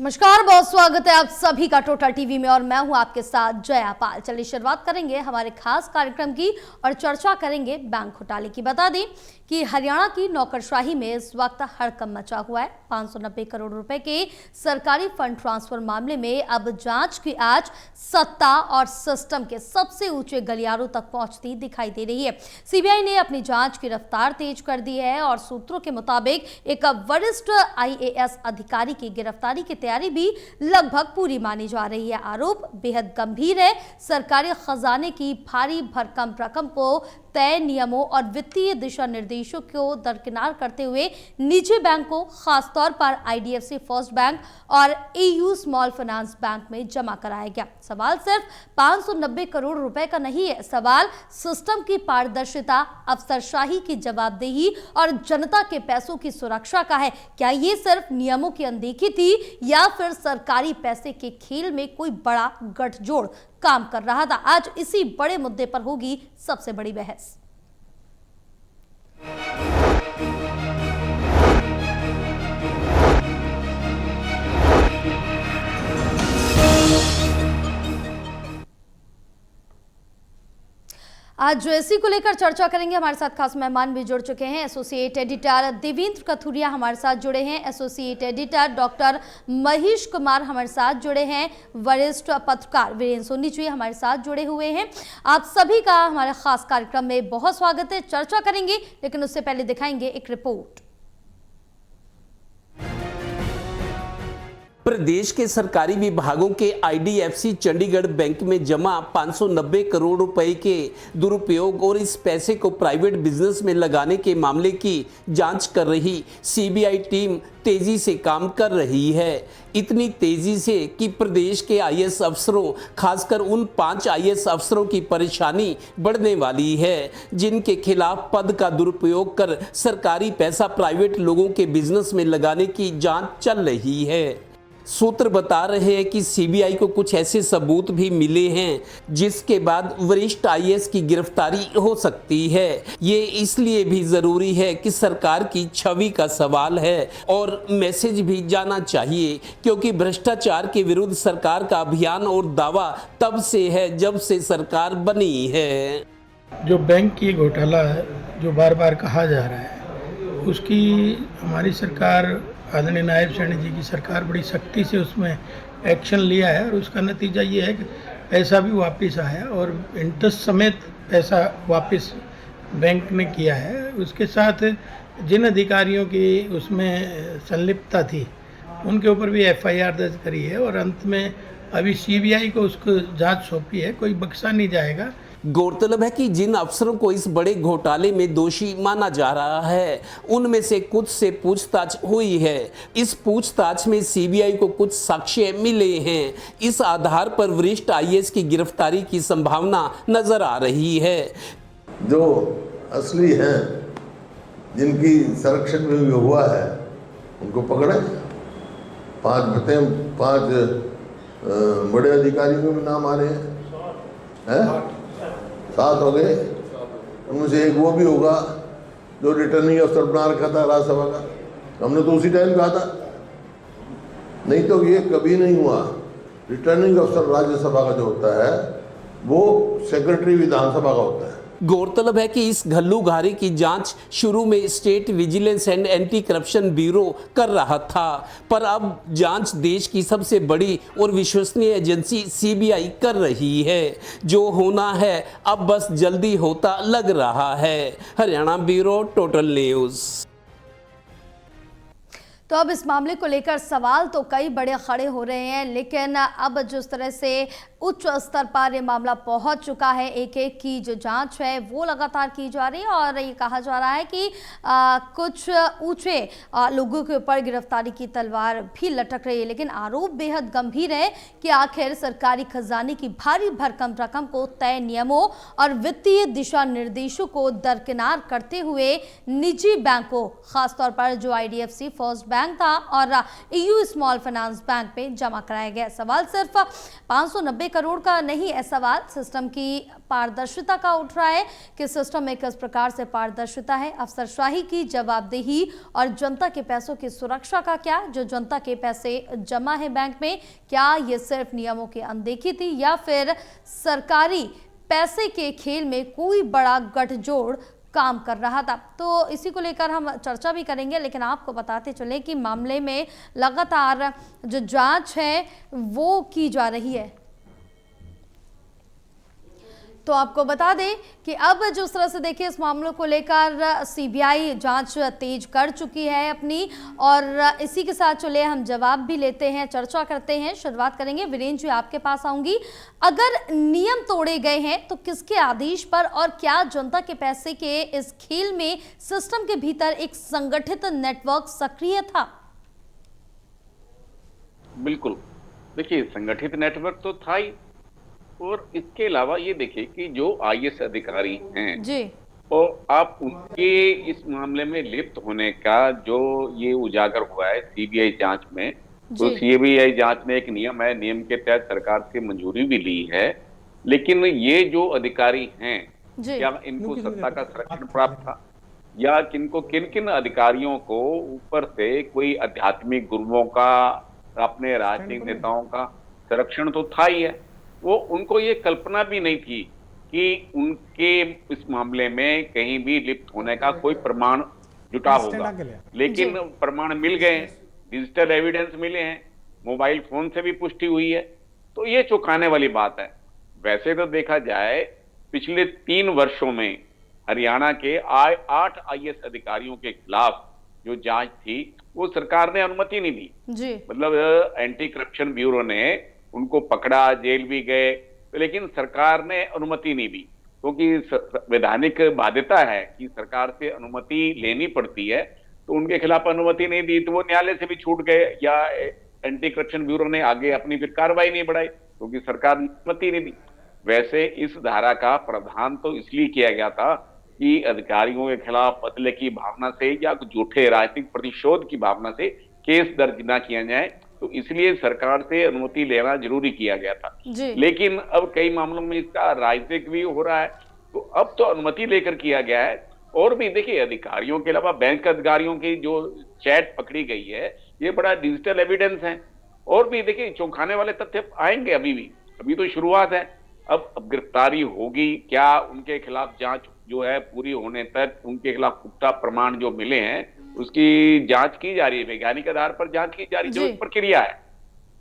नमस्कार, बहुत स्वागत है आप सभी का टोटल टीवी में और मैं हूं आपके साथ जया पाल। चलिए शुरुआत करेंगे हमारे खास कार्यक्रम की और चर्चा करेंगे बैंक घोटाले की। बता दें कि हरियाणा की नौकरशाही में इस वक्त हड़कंप मचा हुआ है। 590 करोड़ रुपए के सरकारी फंड ट्रांसफर मामले में अब जांच की आंच सत्ता और सिस्टम के सबसे ऊंचे गलियारों तक पहुंचती दिखाई दे रही है। सीबीआई ने अपनी जांच की रफ्तार तेज कर दी है और सूत्रों के मुताबिक एक वरिष्ठ आईएएस अधिकारी की गिरफ्तारी की तैयारी भी लगभग पूरी मानी जा रही है। आरोप बेहद गंभीर है। सरकारी खजाने की भारी भरकम रकम को तय नियमों और वित्तीय दिशा निर्देशों को दरकिनार करते हुए निजी बैंकों, खासतौर पर आईडीएफसी फर्स्ट बैंक और एयू स्मॉल फाइनेंस बैंक में जमा कराया गया। सवाल सिर्फ 590 करोड़ रुपए का नहीं है, सवाल सिस्टम की पारदर्शिता, अफसरशाही की जवाबदेही और जनता के पैसों की सुरक्षा का है। क्या ये सिर्फ नियमों की अनदेखी थी या फिर सरकारी पैसे के खेल में कोई बड़ा गठजोड़ काम कर रहा था? आज इसी बड़े मुद्दे पर होगी सबसे बड़ी बहस। आज जो इसी को लेकर चर्चा करेंगे, हमारे साथ खास मेहमान भी जुड़ चुके हैं। एसोसिएट एडिटर देवेंद्र कथुरिया हमारे साथ जुड़े हैं, associate editor doctor Mahesh Kumar हमारे साथ जुड़े हैं, वरिष्ठ पत्रकार वीरेंद्र सोनीचुई हमारे साथ जुड़े हुए हैं। आप सभी का हमारे खास कार्यक्रम में बहुत स्वागत है। चर्चा करेंगे, लेकिन उससे पहले दिखाएंगे एक रिपोर्ट। प्रदेश के सरकारी विभागों के आईडीएफसी चंडीगढ़ बैंक में जमा 590 करोड़ रुपए के दुरुपयोग और इस पैसे को प्राइवेट बिजनेस में लगाने के मामले की जांच कर रही सीबीआई टीम तेजी से काम कर रही है। इतनी तेजी से कि प्रदेश के आईएएस अफसरों, खासकर उन 5 आईएएस अफसरों की परेशानी बढ़ने वाली है जिनके खिलाफ पद का दुरुपयोग कर सरकारी पैसा प्राइवेट लोगों के बिजनेस में लगाने की जांच चल रही है। सूत्र बता रहे हैं कि सीबीआई को कुछ ऐसे सबूत भी मिले हैं जिसके बाद वरिष्ठ आईएएस की गिरफ्तारी हो सकती है। ये इसलिए भी जरूरी है कि सरकार की छवि का सवाल है और मैसेज भी जाना चाहिए, क्योंकि भ्रष्टाचार के विरुद्ध सरकार का अभियान और दावा तब से है जब से सरकार बनी है। जो बैंक की घोटाला है, जो बार बार कहा जा रहा है, उसकी हमारी सरकार, आदरणीय नायब सैनी जी की सरकार बड़ी सख्ती से उसमें एक्शन लिया है और उसका नतीजा ये है कि पैसा भी वापस आया और इंटरेस्ट समेत पैसा वापस बैंक ने किया है। उसके साथ जिन अधिकारियों की उसमें संलिप्तता थी उनके ऊपर भी एफआईआर दर्ज करी है और अंत में अभी सीबीआई को उसको जांच सौंपी है। कोई बख्शा नहीं जाएगा। गौरतलब है कि जिन अफसरों को इस बड़े घोटाले में दोषी माना जा रहा है उनमें से कुछ से पूछताछ हुई है। इस पूछताछ में सीबीआई को कुछ साक्ष्य मिले हैं। इस आधार पर वरिष्ठ आईएएस की गिरफ्तारी की संभावना नजर आ रही है। जो असली हैं, जिनकी संरक्षण में हुआ है, उनको पकड़े। 5 बड़े अधिकारियों के भी नाम आ रहे हैं, 7 हो गए। उनमें से एक वो भी होगा जो रिटर्निंग अफसर बना रखा था राज्यसभा का। हमने तो उसी टाइम कहा था, नहीं तो ये कभी नहीं हुआ। रिटर्निंग अफसर राज्यसभा का जो होता है वो सेक्रेटरी विधानसभा का होता है। गौरतलब है कि इस घल्लूघारे की जांच शुरू में state vigilance and anti corruption bureau कर रहा था, पर अब जांच देश की सबसे बड़ी और विश्वसनीय एजेंसी सीबीआई कर रही है। जो होना है अब बस जल्दी होता लग रहा है। Haryana bureau, total news. तो अब इस मामले को लेकर सवाल तो कई बड़े खड़े हो रहे हैं, लेकिन अब जिस तरह से उच्च स्तर पर ये मामला पहुंच चुका है, एक एक की जो जांच है वो लगातार की जा रही है और ये कहा जा रहा है कि कुछ ऊंचे लोगों के ऊपर गिरफ्तारी की तलवार भी लटक रही है। लेकिन आरोप बेहद गंभीर है कि आखिर सरकारी खजाने की भारी भरकम रकम को तय नियमों और वित्तीय दिशा निर्देशों को दरकिनार करते हुए निजी बैंकों, खासतौर पर जो आईडीएफसी फर्स्ट बैंक था और EU स्मॉल फाइनेंस बैंक में जमा कराया गया। सवाल सिर्फ 590 करोड़ का नहीं है, सवाल सिस्टम की पारदर्शिता का उठ रहा है कि सिस्टम में किस प्रकार से पारदर्शिता है, अफसरशाही की जवाबदेही और जनता के पैसों की सुरक्षा का क्या। जो जनता के पैसे जमा है बैंक में, क्या ये सिर्फ नियमों की अनदेखी थी या फिर सरकारी पैसे के खेल में कोई बड़ा गठजोड़ काम कर रहा था। तो इसी को लेकर हम चर्चा भी करेंगे, लेकिन आपको बताते चले कि मामले में लगातार जो जांच है वो की जा रही है। तो आपको बता दें कि अब जिस तरह से देखिए इस मामलों को लेकर CBI जांच तेज कर चुकी है अपनी, और इसी के साथ चले हम जवाब भी लेते हैं, चर्चा करते हैं। शुरुआत करेंगे वीरेंद्र जी, आपके पास आऊंगी। अगर नियम तोड़े गए हैं तो किसके आदेश पर, और क्या जनता के पैसे के इस खेल में सिस्टम के भीतर एक संगठित नेटवर्क सक्रिय था? बिल्कुल, देखिए संगठित नेटवर्क तो था ही, और इसके अलावा ये देखिए कि जो IAS अधिकारी हैं जी, और आप उनके इस मामले में लिप्त होने का जो ये उजागर हुआ है CBI जांच में, तो CBI जांच में एक नियम है, नियम के तहत सरकार से मंजूरी भी ली है, लेकिन ये जो अधिकारी हैं क्या इनको सत्ता का संरक्षण प्राप्त था, या किनको किन किन अधिकारियों को ऊपर से कोई आध्यात्मिक गुरुओं का, अपने राजनीतिक नेताओं का संरक्षण तो था ही है। वो उनको ये कल्पना भी नहीं थी कि उनके इस मामले में कहीं भी लिप्त होने का कोई प्रमाण जुटा होगा, लेकिन प्रमाण मिल गए, डिजिटल एविडेंस मिले हैं, मोबाइल फोन से भी पुष्टि हुई है, तो ये चौंकाने वाली बात है। वैसे तो देखा जाए पिछले 3 वर्षों में हरियाणा के 8 IAS अधिकारियों के खिलाफ जो जांच थी वो सरकार ने अनुमति नहीं दी। मतलब एंटी करप्शन ब्यूरो ने उनको पकड़ा, जेल भी गए, लेकिन सरकार ने अनुमति नहीं दी, क्योंकि वैधानिक बाध्यता है कि सरकार से अनुमति लेनी पड़ती है, तो उनके खिलाफ अनुमति नहीं दी तो वो न्यायालय से भी छूट गए, या एंटी करप्शन ब्यूरो ने आगे अपनी फिर कार्रवाई नहीं बढ़ाई क्योंकि सरकार ने अनुमति नहीं दी। वैसे इस धारा का प्रावधान तो इसलिए किया गया था कि अधिकारियों के खिलाफ बदले की भावना से या झूठे राजनीतिक प्रतिशोध की भावना से केस दर्ज न किया जाए, तो इसलिए सरकार से अनुमति लेना जरूरी किया गया था। लेकिन अब कई मामलों में इसका राजनीतिक भी हो रहा है, तो अब तो अनुमति लेकर किया गया है। और भी देखिए अधिकारियों के अलावा बैंक अधिकारियों की जो चैट पकड़ी गई है ये बड़ा डिजिटल एविडेंस है। और भी देखिए चौंकाने वाले तथ्य आएंगे, अभी तो शुरुआत है। अब गिरफ्तारी होगी क्या, उनके खिलाफ जांच जो है पूरी होने तक उनके खिलाफ पुख्ता प्रमाण जो मिले हैं उसकी जांच की जा रही है, वैज्ञानिक आधार पर जांच की जा रही है। जो प्रक्रिया है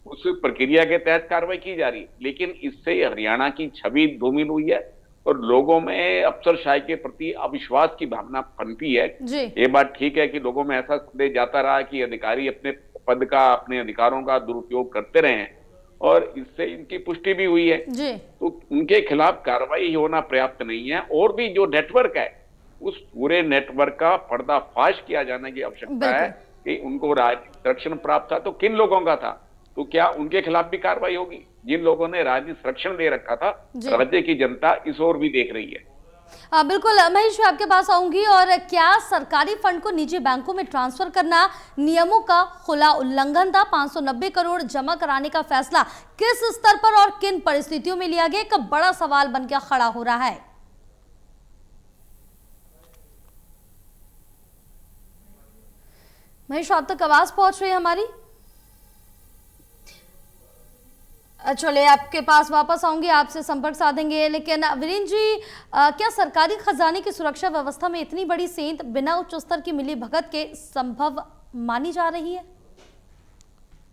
उस प्रक्रिया के तहत कार्रवाई की जा रही है, लेकिन इससे हरियाणा की छवि धूमिल हुई है और लोगों में अफसरशाही के प्रति अविश्वास की भावना पनपी है। ये बात ठीक है कि लोगों में ऐसा संदेह जाता रहा कि अधिकारी अपने पद का, अपने अधिकारों का दुरुपयोग करते रहे हैं, और इससे इनकी पुष्टि भी हुई है, तो उनके खिलाफ कार्रवाई होना पर्याप्त नहीं है। और भी जो नेटवर्क है उस पूरे नेटवर्क का पर्दाफाश किया जाने की आवश्यकता है कि उनको राजनीतिक संरक्षण प्राप्त था तो किन लोगों का था, तो क्या उनके खिलाफ भी कार्रवाई होगी। जिन लोगों ने राजनीतिक संरक्षण दे रखा था, राज्य की जनता इस ओर भी देख रही है। बिल्कुल महेश, आपके पास आऊंगी। और क्या सरकारी फंड को निजी बैंकों में ट्रांसफर करना नियमों का खुला उल्लंघन था? 590 करोड़ जमा कराने का फैसला किस स्तर पर और किन परिस्थितियों में लिया गया, एक बड़ा सवाल बन के खड़ा हो रहा है। महेश, आप तक आवाज पहुंच रही है हमारी? चलिए आपके पास वापस आऊंगी, आपसे संपर्क साधेंगे। लेकिन वीरेंद्र जी, क्या सरकारी खजाने की सुरक्षा व्यवस्था में इतनी बड़ी सेंध बिना उच्च स्तर की मिली भगत के संभव मानी जा रही है?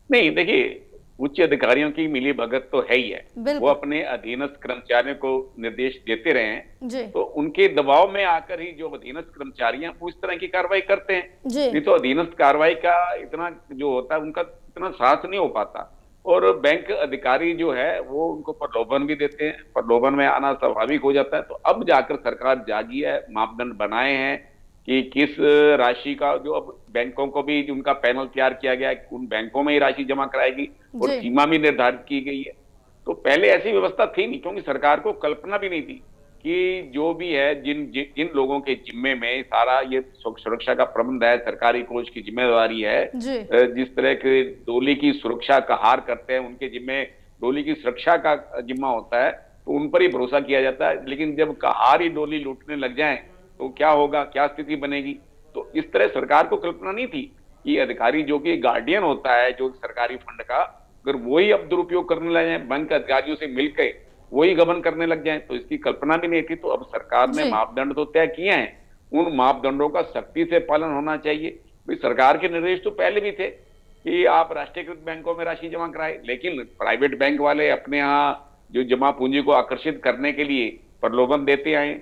नहीं, देखिए उच्च अधिकारियों की मिली भगत तो है ही है, वो अपने अधीनस्थ कर्मचारियों को निर्देश देते रहे हैं, तो उनके दबाव में आकर ही जो अधीनस्थ कर्मचारी हैं वो इस तरह की कार्रवाई करते हैं। नहीं तो अधीनस्थ कार्रवाई का इतना जो होता है उनका इतना साहस नहीं हो पाता। और बैंक अधिकारी जो है वो उनको प्रलोभन भी देते हैं, प्रलोभन में आना स्वाभाविक हो जाता है। तो अब जाकर सरकार जागी है, मापदंड बनाए हैं कि किस राशि का, जो अब बैंकों को भी उनका पैनल तैयार किया गया है, उन बैंकों में ही राशि जमा कराएगी और सीमा भी निर्धारित की गई है। तो पहले ऐसी व्यवस्था थी नहीं, क्योंकि सरकार को कल्पना भी नहीं थी कि जो भी है जिन लोगों के जिम्मे में सारा ये सुरक्षा का प्रबंध है, सरकारी कोष की जिम्मेदारी है, जी जिस तरह के डोली की सुरक्षा का हार करते हैं उनके जिम्मे डोली की सुरक्षा का जिम्मा होता है, तो उन पर ही भरोसा किया जाता है। लेकिन जब कहार ही डोली लूटने लग जाए तो क्या होगा, क्या स्थिति बनेगी? तो इस तरह सरकार को कल्पना नहीं थी कि अधिकारी जो कि गार्डियन होता है जो सरकारी फंड का, अगर वही अब दुरुपयोग करने लग जाए, बैंक अधिकारियों से मिलकर वही गबन करने लग जाए, तो इसकी कल्पना भी नहीं थी। तो अब सरकार ने जी मापदंड तो तय किए हैं, उन मापदंडों का सख्ती से पालन होना चाहिए। भाई सरकार के निर्देश तो पहले भी थे कि आप राष्ट्रीयकृत बैंकों में राशि जमा कराएं, लेकिन प्राइवेट बैंक वाले अपने यहाँ जो जमा पूंजी को आकर्षित करने के लिए प्रलोभन देते आए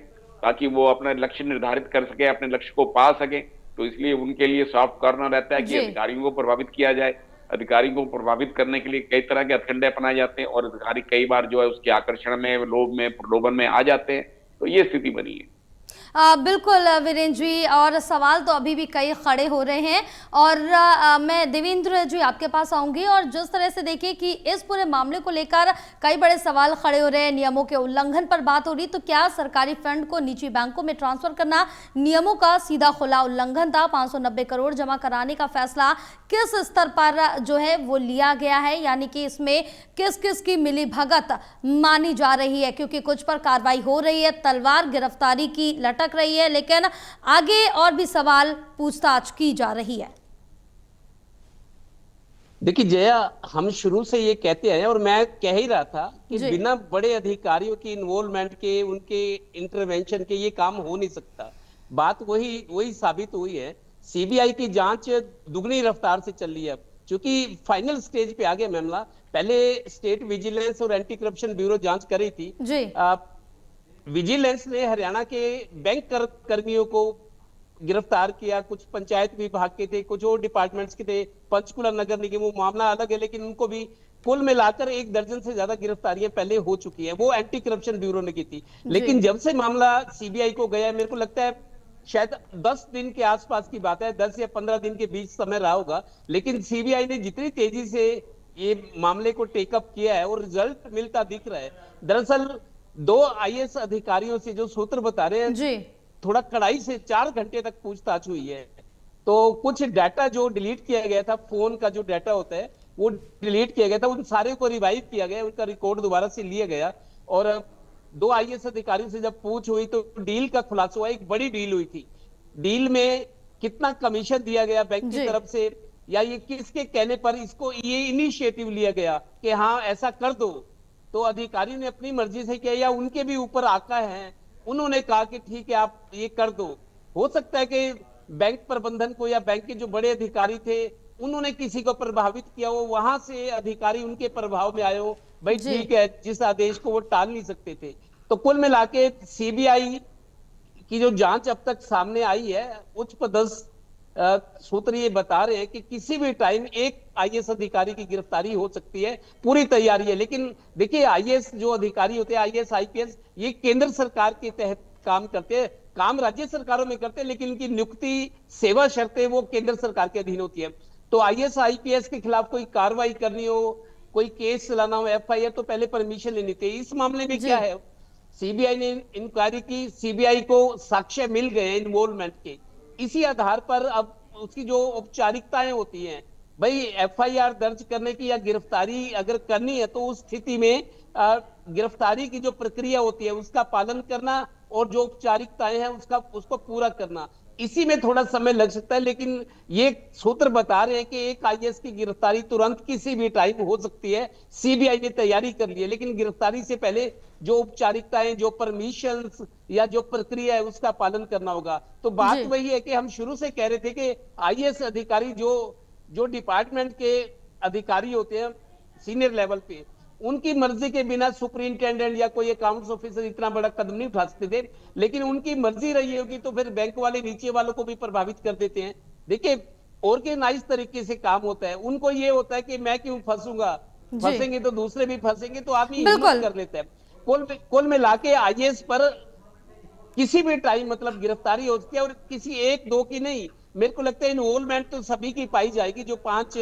ताकि वो अपना लक्ष्य निर्धारित कर सके, अपने लक्ष्य को पा सके। तो इसलिए उनके लिए सॉफ्ट कॉर्नर रहता है कि जी अधिकारियों को प्रभावित किया जाए। अधिकारी को प्रभावित करने के लिए कई तरह के हथकंडे अपनाए जाते हैं और अधिकारी कई बार जो है उसके आकर्षण में, लोभ में, प्रलोभन में आ जाते हैं। तो ये स्थिति बनी है। बिल्कुल वीरेंद्र जी, और सवाल तो अभी भी कई खड़े हो रहे हैं और मैं देवेंद्र जी आपके पास आऊंगी। और जिस तरह से देखिए कि इस पूरे मामले को लेकर कई बड़े सवाल खड़े हो रहे हैं, नियमों के उल्लंघन पर बात हो रही, तो क्या सरकारी फंड को निजी बैंकों में ट्रांसफर करना नियमों का सीधा खुला उल्लंघन था? 590 करोड़ जमा कराने का फैसला किस स्तर पर जो है वो लिया गया है, यानी कि इसमें किस किस की मिली भगत मानी जा रही है? क्योंकि कुछ पर कार्रवाई हो रही है, तलवार गिरफ्तारी की लटक रही है, लेकिन आगे और भी सवाल पूछताछ की जा रही है। देखिए जया, हम शुरू से ये कहते हैं और मैं कह ही रहा था कि जी बिना बड़े अधिकारियों की इन्वॉल्वमेंट के, उनके इंटरवेंशन के ये काम हो नहीं सकता। बात वही साबित हुई है। सीबीआई की जांच दुगनी रफ्तार से चल रही है, क्योंकि फाइनल स्टेज पे आ गया मामला। पहले स्टेट विजिलेंस और एंटी करप्शन ब्यूरो जांच कर रही थी। जी विजिलेंस ने हरियाणा के बैंक कर्मियों को गिरफ्तार किया, कुछ पंचायत विभाग के थे, कुछ और डिपार्टमेंट्स के थे, पंचकुला नगर निगम, वो मामला अलग है, लेकिन उनको भी कुल मिलाकर 1 दर्जन से ज्यादा गिरफ्तारियां पहले हो चुकी है, वो एंटी करप्शन ब्यूरो ने की थी। लेकिन जब से मामला सीबीआई को गया, मेरे को लगता है शायद 10 दिन के आसपास की बात है, 10 या 15 दिन के बीच समय रहा होगा, लेकिन सीबीआई ने जितनी तेजी से ये मामले को टेकअप किया है और रिजल्ट मिलता दिख रहा है। दरअसल 2 आईएएस अधिकारियों से जो सूत्र बता रहे हैं, जी थोड़ा कड़ाई से 4 घंटे तक पूछताछ हुई है। तो कुछ डाटा जो डिलीट किया गया था, फोन का जो डाटा होता है वो डिलीट किया गया था, उन सारे को रिवाइव किया गया, उनका रिकॉर्ड दोबारा से लिया गया। और 2 आईएएस अधिकारियों से जब पूछ हुई तो डील का खुलासा हुआ। एक बड़ी डील हुई थी। डील में कितना कमीशन दिया गया बैंक की तरफ से, या ये किसके कहने पर इसको ये इनिशिएटिव लिया गया कि हाँ ऐसा कर दो, तो अधिकारी ने अपनी मर्जी से किया या उनके भी ऊपर आका है, उन्होंने कहा कि ठीक है आप ये कर दो। हो सकता है कि बैंक प्रबंधन को या बैंक के जो बड़े अधिकारी थे उन्होंने किसी को प्रभावित किया हो, वहां से अधिकारी उनके प्रभाव में आए हो, भाई ठीक है, जिस आदेश को वो टाल नहीं सकते थे। तो कुल मिला के सीबीआई की जो जांच अब तक सामने आई है, उच्च पदस्थ सूत्र ये बता रहे हैं कि किसी भी टाइम एक आईएएस अधिकारी की गिरफ्तारी हो सकती है, पूरी तैयारी है। लेकिन देखिए आईएएस जो अधिकारी होते हैं, आईएएस आईपीएस, ये केंद्र सरकार के तहत काम करते हैं, काम राज्य सरकारों में करते हैं, लेकिन उनकी नियुक्ति, सेवा शर्तें वो केंद्र सरकार के अधीन होती है। तो आईएएस आईपीएस के खिलाफ कोई कार्रवाई करनी हो, कोई केस चलाना हो, एफआईआर, तो पहले परमिशन लेनी थी। इस मामले में क्या है, सीबीआई ने इंक्वायरी की, सीबीआई को साक्ष्य मिल गए इन्वॉल्वमेंट के, इसी आधार पर अब उसकी जो औपचारिकताएं होती हैं, भाई एफआईआर दर्ज करने की या गिरफ्तारी अगर करनी है तो उस स्थिति में गिरफ्तारी की जो प्रक्रिया होती है उसका पालन करना और जो औपचारिकताएं हैं उसको पूरा करना, इसी में थोड़ा समय लग सकता है। लेकिन ये सूत्र बता रहे हैं कि एक आईएएस की गिरफ्तारी तुरंत किसी भी टाइम हो सकती है। सीबीआई ने तैयारी कर ली है, लेकिन गिरफ्तारी से पहले जो औपचारिकताएं, जो परमिशंस या जो प्रक्रिया है उसका पालन करना होगा। तो बात वही है कि हम शुरू से कह रहे थे कि आईएएस अधिकारी जो डिपार्टमेंट के अधिकारी होते हैं सीनियर लेवल पे, उनकी मर्जी के बिना सुपरिंटेंडेंट या कोई अकाउंट्स ऑफिसर इतना बड़ा कदम नहीं उठा सकते थे। लेकिन उनकी मर्जी रही होगी तो फिर बैंक वाले नीचे वालों को भी प्रभावित कर देते हैं। देखिए ऑर्गेनाइज तरीके से काम होता है, उनको ये होता है कि मैं क्यों फंसूंगा, फंसेंगे तो दूसरे भी फंसेंगे, तो आदमी हिम्मत कर लेता है। कुल मिला के आईएएस पर किसी भी टाइम मतलब गिरफ्तारी हो सकती है, और किसी 1-2 की नहीं, मेरे को लगता है इन्वॉल्वमेंट तो सभी की पाई जाएगी जो 5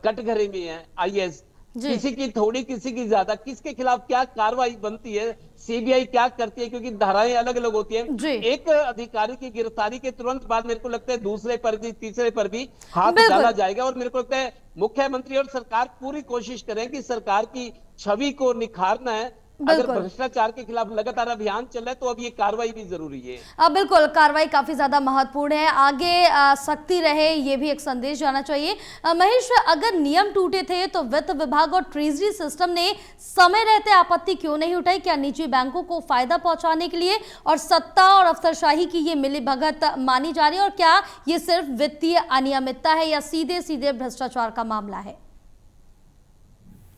कटघरे में है आईएएस। जी। किसी की थोड़ी, किसी की ज्यादा, किसके खिलाफ क्या कार्रवाई बनती है, सीबीआई क्या करती है, क्योंकि धाराएं अलग अलग होती हैं। जी। एक अधिकारी की गिरफ्तारी के तुरंत बाद मेरे को लगता है दूसरे पर भी, तीसरे पर भी हाथ डाला बिल्कुल। जाएगा। और मेरे को लगता है मुख्यमंत्री और सरकार पूरी कोशिश करें कि सरकार की छवि को निखारना है। अगर बिल्कुल। भ्रष्टाचार के खिलाफ लगातार अभियान चल रहा है तो अब ये कार्रवाई भी जरूरी है। बिल्कुल, कार्रवाई काफी ज्यादा महत्वपूर्ण है, आगे सख्ती रहे, ये भी एक संदेश जाना चाहिए। महेश, अगर नियम टूटे थे तो वित्त विभाग और ट्रेजरी सिस्टम ने समय रहते आपत्ति क्यों नहीं उठाई? क्या निजी बैंकों को फायदा पहुंचाने के लिए और सत्ता और अफसरशाही की ये मिलीभगत मानी जा रही है? और क्या ये सिर्फ वित्तीय अनियमितता है या सीधे सीधे भ्रष्टाचार का मामला है?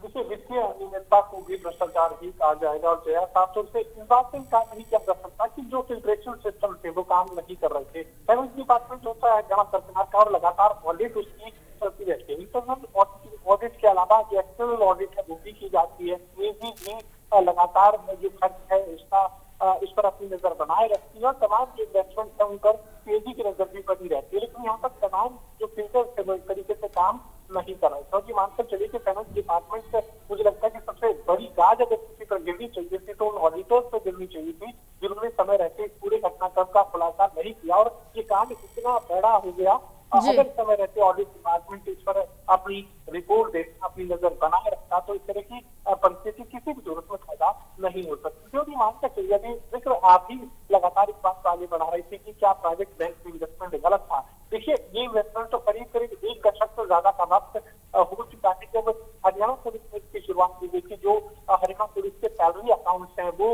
देखिए, वित्तीय अनियमितता को भी भ्रष्टाचार ही कहा जाएगा। और जया साफ तौर से इस बात से इनकार नहीं किया जा सकता कि जो फिल्ट्रेशन सिस्टम थे वो काम नहीं कर रहे थे। रेवेन्यू डिपार्टमेंट होता है जहाँ सरकार का, और लगातार ऑडिट उसकी चलती रहती है। इंटरनल ऑडिट के अलावा जो एक्सटर्नल ऑडिट है वो भी की जाती है। ये भी लगातार जो खर्च है इसका इस पर अपनी नजर बनाए रखती है और तमाम जो इन्वेस्टमेंट है उन पर तेजी की नजर भी बनी रहती है। लेकिन यहाँ तक तमाम जो फिल्टर तरीके से काम नहीं कर रहे थे। और ये मानकर चलिए कि फाइनेंस डिपार्टमेंट से मुझे लगता है कि सबसे बड़ी गाज अगर किसी पर गिरनी चाहिए थी तो उन ऑडिटर्स पर गिरनी चाहिए थी, जिन्होंने समय रहते पूरे घटनाक्रम का खुलासा नहीं किया। और ये काम इतना बड़ा हो गया, अगर समय रहते ऑडिट डिपार्टमेंट इस पर अपनी रिपोर्ट दे, अपनी नजर बनाए रखता तो इस तरह की परिस्थिति किसी भी जरूरत में पैदा नहीं हो सकती। जो भी मानकर चलिए, अभी जिक्र आप ही लगातार इस बात को आगे बढ़ा रहे थे कि क्या प्राइवेट बैंक में इन्वेस्टमेंट गलत था। देखिए, ये इन्वेस्टमेंट तो करीब करीब 1 दशक से ज्यादा का वक्त हो चुका है जब हरियाणा पुलिस ने इसकी शुरुआत की गई थी। जो हरियाणा पुलिस के सैलरी अकाउंट्स हैं वो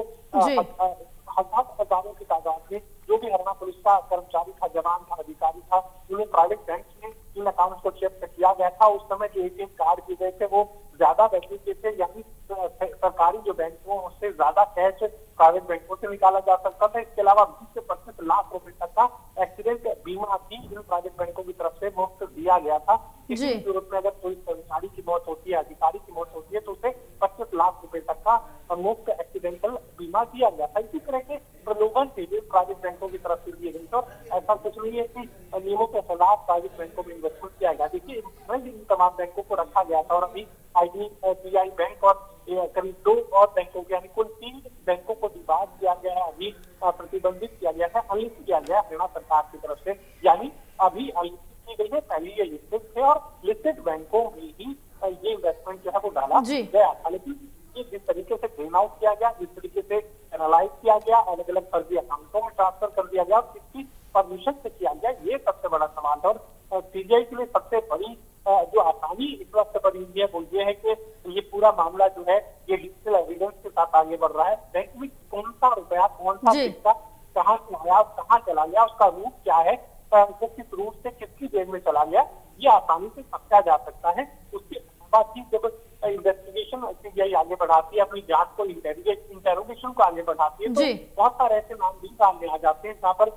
हजारों की तादाद में जो भी हरियाणा पुलिस का कर्मचारी था, जवान था, अधिकारी था, उन्हें प्राइवेट बैंक में इन अकाउंट्स को चेक किया गया था। उस समय जो एटीएम कार्ड दिए गए थे वो ज्यादा वैल्यू के थे, यानी सरकारी जो बैंक हो उससे ज्यादा कैश प्राइवेट बैंकों से निकाला जा सकता था। इसके अलावा 20 से 25 लाख रुपए तक का एक्सीडेंट बीमा भी इन प्राइवेट बैंकों की तरफ से मुफ्त दिया गया था। किसी भी जरूरत में अगर कोई कर्मचारी की मौत होती है, अधिकारी की मौत होती है तो उसे 25 लाख रुपए तक का मुफ्त एक्सीडेंटल बीमा दिया गया था। इसी तरह के प्रलोभन थे जो प्राइवेट बैंकों की तरफ से दिए गए थे। और ऐसा कुछ नहीं है कि नियमों के खिलाफ प्राइवेट बैंकों में इन्वेस्टमेंट किया गया। देखिए, इन तमाम बैंकों को रखा गया था और अभी IDBI बैंक और करीब 2 और बैंकों के यानी कुल 3 बैंकों को डिबार किया गया है, अभी प्रतिबंधित किया गया है, अनलिस्ट किया गया हरियाणा सरकार की तरफ से। यानी अभी अनलिस्ट की गई है, पहले ये लिस्टेड थे और लिस्टेड बैंकों में ही ये इन्वेस्टमेंट जो है वो डाला गया था। लेकिन ये जिस तरीके से ड्रेन आउट किया गया, जिस तरीके से एनालाइज किया गया, अलग अलग फर्जी अकाउंटों में ट्रांसफर कर दिया गया, किसकी परमिशन से किया गया, ये सबसे बड़ा सवाल है। और सीबीआई के लिए सबसे बड़ी जो आसानी इस वक्त बनी हुई है वो ये है कि ये पूरा मामला जो है ये डिजिटल एविडेंस के साथ आगे बढ़ रहा है। बैंक में कौन सा रुपया, कौन सा पैसा कहाँ से आया, कहाँ चला गया, उसका रूट क्या है, वो किस रूट से किसकी जेब में चला गया, ये आसानी से समझा जा सकता है। उसके बाद ही जब इन्वेस्टिगेशन सीबीआई आगे बढ़ाती है, अपनी जांच को इंटेरोगेशन को आगे बढ़ाती है, तो बहुत सारे ऐसे नाम भी सामने आ जाते हैं जहाँ पर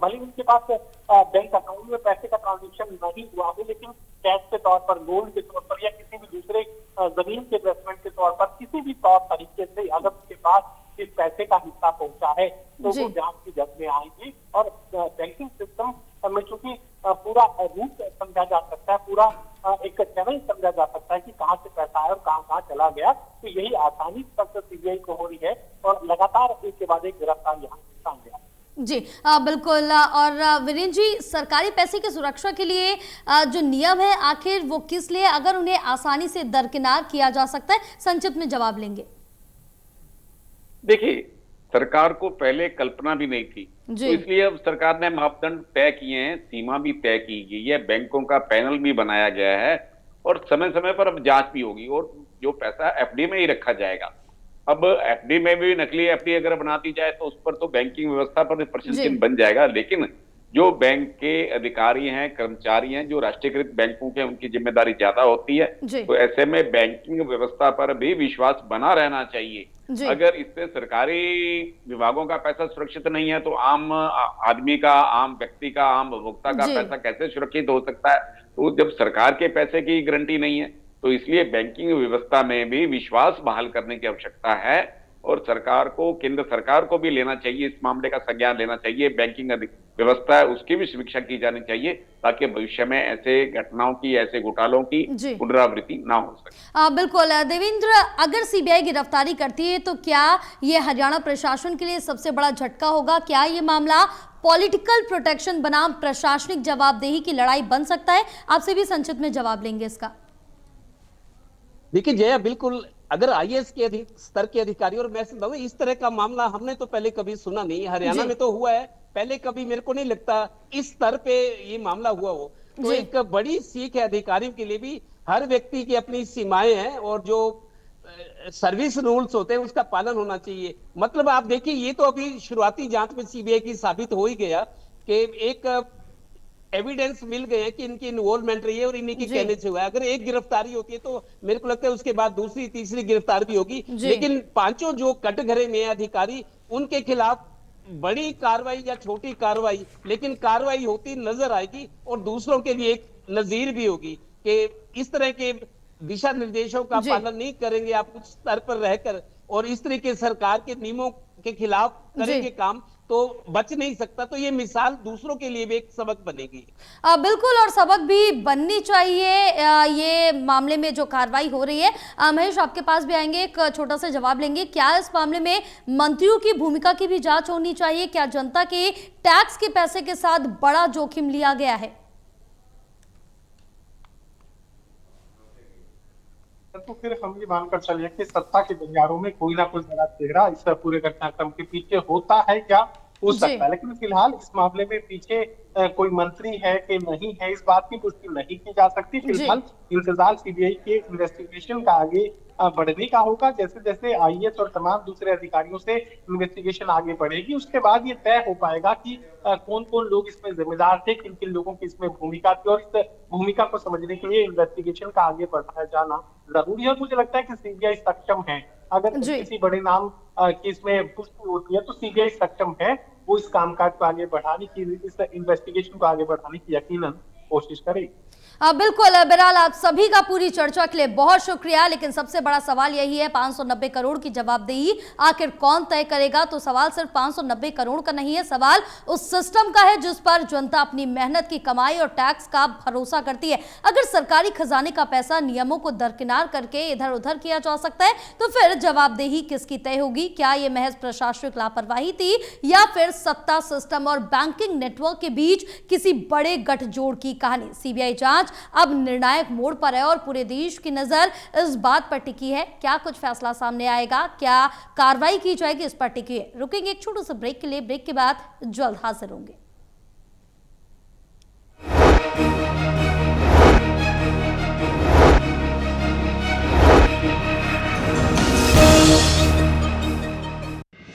भले उनके पास बैंक अकाउंट में पैसे का ट्रांजेक्शन नहीं हुआ हो, लेकिन कैश के तौर पर, गोल्ड के तौर पर या किसी भी दूसरे जमीन के इन्वेस्टमेंट के तौर पर, किसी भी तौर तरीके से अगर उसके पास इस पैसे का हिस्सा पहुंचा है तो वो जांच की जद में आएंगी। और बैंकिंग सिस्टम में चूंकि पूरा रूट समझा जा सकता है, पूरा एक चैनल समझा जा सकता है कि कहाँ से पैसा आया और कहाँ कहाँ चला गया, तो यही आसानी तक सीबीआई को हो रही है और लगातार एक के बाद एक गिरफ्तार यहाँ सामने आ जी। बिल्कुल। और वीरेंद्र जी, सरकारी पैसे की सुरक्षा के लिए जो नियम है आखिर वो किस लिए, अगर उन्हें आसानी से दरकिनार किया जा सकता है, संक्षिप्त में जवाब लेंगे। देखिए, सरकार को पहले कल्पना भी नहीं थी, तो इसलिए अब सरकार ने मापदंड तय किए हैं, सीमा भी तय की गई है, बैंकों का पैनल भी बनाया गया है और समय समय पर अब जांच भी होगी और जो पैसा एफडी में ही रखा जाएगा। अब एफडी में भी नकली एफडी अगर बना दी जाए तो उस पर तो बैंकिंग व्यवस्था पर प्रश्न चिन्ह बन जाएगा। लेकिन जो बैंक के अधिकारी हैं, कर्मचारी हैं, जो राष्ट्रीयकृत बैंकों के, उनकी जिम्मेदारी ज्यादा होती है, तो ऐसे में बैंकिंग व्यवस्था पर भी विश्वास बना रहना चाहिए। अगर इससे सरकारी विभागों का पैसा सुरक्षित नहीं है तो आम आदमी का, आम व्यक्ति का, आम उपभोक्ता का पैसा कैसे सुरक्षित हो सकता है? तो जब सरकार के पैसे की गारंटी नहीं है तो इसलिए बैंकिंग व्यवस्था में भी विश्वास बहाल करने की आवश्यकता है और सरकार को, केंद्र सरकार को भी लेना चाहिए, इस मामले का संज्ञान लेना चाहिए। बैंकिंग व्यवस्था है उसकी भी समीक्षा की जानी चाहिए, ताकि भविष्य में ऐसे घटनाओं की, ऐसे घोटालों की पुनरावृत्ति ना हो सके। बिल्कुल देवेंद्र, अगर सीबीआई गिरफ्तारी करती है तो क्या ये हरियाणा प्रशासन के लिए सबसे बड़ा झटका होगा? क्या ये मामला पॉलिटिकल प्रोटेक्शन बनाम प्रशासनिक जवाबदेही की लड़ाई बन सकता है? आपसे भी संक्षिप्त में जवाब लेंगे इसका। देखिए जया, बिल्कुल, अगर आईएएस के स्तर के अधिकारी, और मैं समझता हूं इस तरह का मामला हमने तो पहले कभी सुना नहीं, हरियाणा में तो हुआ है, पहले कभी मेरे को नहीं लगता इस स्तर पे ये मामला हुआ हो। तो एक बड़ी सीख है अधिकारियों के लिए भी, हर व्यक्ति की अपनी सीमाएं हैं और जो सर्विस रूल्स होते हैं उसका पालन होना चाहिए। मतलब आप देखिए, ये तो अभी शुरुआती जांच में सीबीआई की साबित हो ही गया कि एक एविडेंस मिल गए हैं कि इनकी इन्वॉल्वमेंट रही है और इन्हीं के कहने से हुआ है। अगर एक गिरफ्तारी होती है तो मेरे को लगता है उसके बाद दूसरी तीसरी गिरफ्तारी भी होगी, लेकिन पांचों जो कटघरे में अधिकारी, उनके खिलाफ बड़ी कार्रवाई या छोटी कार्रवाई, लेकिन कार्रवाई होती नजर आएगी और दूसरों के लिए एक नजीर भी होगी कि इस तरह के दिशा निर्देशों का पालन नहीं करेंगे आप कुछ स्तर पर रहकर, और इस तरह के सरकार के नियमों के खिलाफ करेंगे काम, तो बच नहीं सकता। तो ये मिसाल दूसरों के लिए भी एक सबक बनेगी। बिल्कुल, और सबक भी बननी चाहिए। ये मामले में जो कार्रवाई हो रही है, महेश आपके पास भी आएंगे, एक छोटा सा जवाब लेंगे। क्या इस मामले में मंत्रियों की भूमिका की भी जांच होनी चाहिए? क्या जनता के टैक्स के पैसे के साथ बड़ा जोखिम लिया गया है? तो फिर हम ये मानकर चलिए कि सत्ता के गलियारों में कोई ना कोई बड़ा चेहरा इस पूरे घटनाक्रम के पीछे होता है क्या हो सकता है, लेकिन फिलहाल इस मामले में पीछे कोई मंत्री है कि नहीं है, इस बात की पुष्टि नहीं की जा सकती। फिलहाल इंतजार सीबीआई के इन्वेस्टिगेशन का आगे बढ़ने का होगा। जैसे जैसे आईएएस और तमाम दूसरे अधिकारियों से इन्वेस्टिगेशन आगे बढ़ेगी, उसके बाद ये तय हो पाएगा कि कौन कौन लोग इसमें जिम्मेदार थे, किन किन लोगों की इसमें भूमिका थी, और इस भूमिका को समझने के लिए इन्वेस्टिगेशन का आगे बढ़ाया जाना जरूरी है। और मुझे लगता है कि सीबीआई सक्षम है, अगर किसी बड़े नाम की इसमें पुष्टि होती है तो सीबीआई सक्षम है वो इस कामकाज को आगे बढ़ाने की, इस इन्वेस्टिगेशन को आगे बढ़ाने की यकीनन कोशिश करेगी। बिल्कुल। बहरहाल आप सभी का पूरी चर्चा के लिए बहुत शुक्रिया, लेकिन सबसे बड़ा सवाल यही है, 590 करोड़ की जवाबदेही आखिर कौन तय करेगा? तो सवाल सिर्फ 590 करोड़ का नहीं है, सवाल उस सिस्टम का है जिस पर जनता अपनी मेहनत की कमाई और टैक्स का भरोसा करती है। अगर सरकारी खजाने का पैसा नियमों को दरकिनार करके इधर उधर किया जा सकता है, तो फिर जवाबदेही किसकी तय होगी? क्या यह महज प्रशासनिक लापरवाही थी, या फिर सत्ता, सिस्टम और बैंकिंग नेटवर्क के बीच किसी बड़े गठजोड़ की कहानी? सीबीआई जांच अब निर्णायक मोड़ पर है और पूरे देश की नजर इस बात पर टिकी है। क्या कुछ फैसला सामने आएगा, क्या कार्रवाई की जाएगी, इस पर टिकी है। रुकेंगे एक छोटे से ब्रेक के लिए, ब्रेक के बाद जल्द हाजिर होंगे।